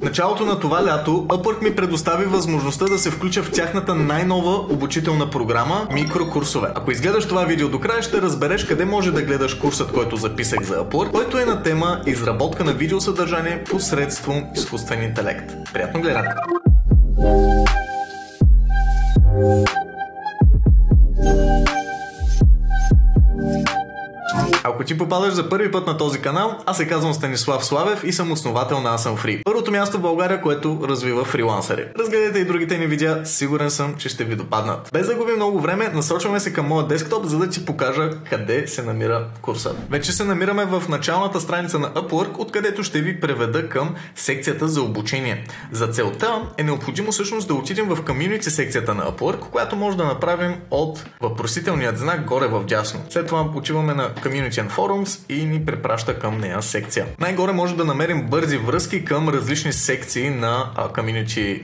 Началото на това лято Upwork ми предостави възможността да се включа в тяхната най-нова обучителна програма микрокурсове. Ако изгледаш това видео до края, ще разбереш къде може да гледаш курсът, който записах за Upwork, който е на тема изработка на видеосъдържание посредством изкуствен интелект. Приятно гледане! Ако ти попадаш за първи път на този канал, аз се казвам Станислав Славев и съм основател на AsumFree. Първото място в България, което развива фрилансъри. Разгледайте и другите ни видеа, сигурен съм, че ще ви допаднат. Без да губим много време, насочваме се към моя десктоп, за да ти покажа къде се намира курсът. Вече се намираме в началната страница на Upwork, откъдето ще ви преведа към секцията за обучение. За целта е необходимо всъщност да отидем в Community секцията на Upwork, която може да направим от въпросителният знак горе в дясно. След това отиваме на Community Forums и ни препраща към нея секция. Най-горе може да намерим бързи връзки към различни секции на Community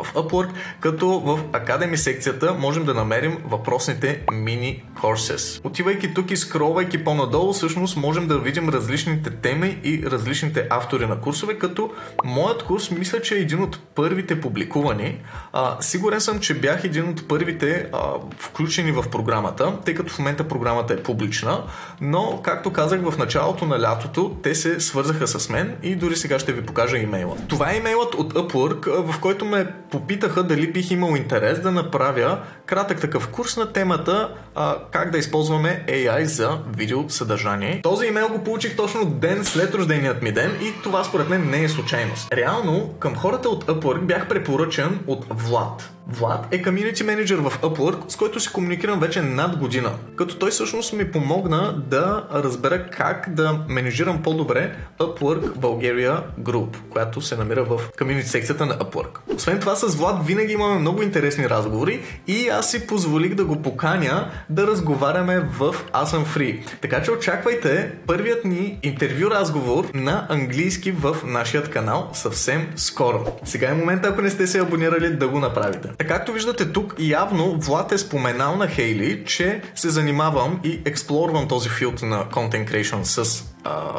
в Upwork, като в Academy секцията можем да намерим въпросните мини courses. Отивайки тук и скролвайки по-надолу, всъщност можем да видим различните теми и различните автори на курсове, като моят курс мисля, че е един от първите публикувани. Сигурен съм, че бях един от първите включени в програмата, тъй като в момента програмата е публична, но както казах в началото на лятото, те се свързаха с мен и дори сега ще ви покажа имейла. Това е имейлът от Upwork, в който ме попитаха дали бих имал интерес да направя кратък такъв курс на темата как да използваме AI за видеосъдържание. Този имейл го получих точно ден след рожденият ми ден и това според мен не е случайност. Реално към хората от Upwork бях препоръчен от Влад. Влад е комюнити менеджер в Upwork, с който си комуникирам вече над година. Като той всъщност ми помогна да разбера как да менеджирам по-добре Upwork Bulgaria Group, която се намира в комюнити секцията на Upwork. Освен това с Влад винаги имаме много интересни разговори и аз си позволих да го поканя да разговаряме в AsumFree. Така че очаквайте първият ни интервю разговор на английски в нашия канал съвсем скоро. Сега е момента, ако не сте се абонирали, да го направите. Така както виждате тук, явно Влад е споменал на Хейли, че се занимавам и експлорвам този филд на Content Creation с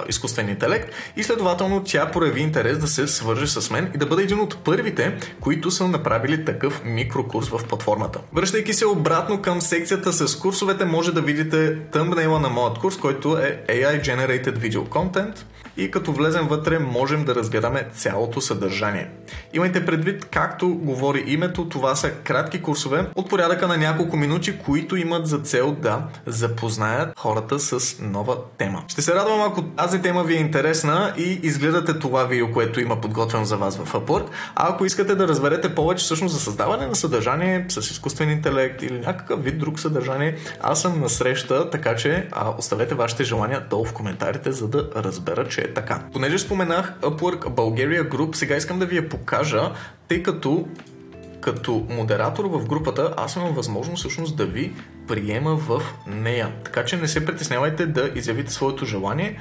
изкуствен интелект и следователно тя прояви интерес да се свърже с мен и да бъде един от първите, които са направили такъв микрокурс в платформата. Връщайки се обратно към секцията с курсовете, може да видите тъмбнейла на моят курс, който е AI Generated Video Content и като влезем вътре можем да разгледаме цялото съдържание. Имайте предвид, както говори името, това са кратки курсове от порядъка на няколко минути, които имат за цел да запознаят хората с нова тема. Ще се радвам, ако тази тема ви е интересна и изгледате това видео, което има подготвено за вас в Upwork. А ако искате да разберете повече всъщност за създаване на съдържание с изкуствен интелект или някакъв вид друг съдържание, аз съм на среща, така че оставете вашите желания долу в коментарите, за да разбера, че е така. Понеже споменах Upwork Bulgaria Group, сега искам да ви я покажа, тъй като модератор в групата аз имам възможност всъщност да ви приема в нея. Така че не се притеснявайте да изявите своето желание,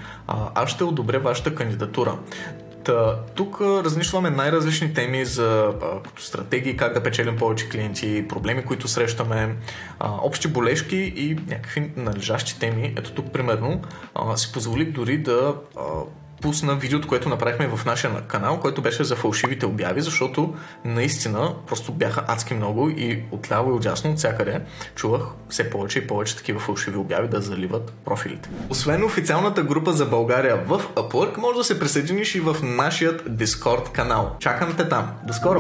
аз ще одобря вашата кандидатура. Тук разнищваме най-различни теми за като стратегии, как да печелим повече клиенти, проблеми, които срещаме, общи болешки и някакви належащи теми. Ето тук примерно си позволих дори да пусна видеото, което направихме в нашия канал, което беше за фалшивите обяви, защото наистина просто бяха адски много и отляво и отдясно от всякъде чувах все повече и повече такива фалшиви обяви да заливат профилите. Освен официалната група за България в Upwork, може да се присъединиш и в нашият Discord канал. Чакам те там. До скоро!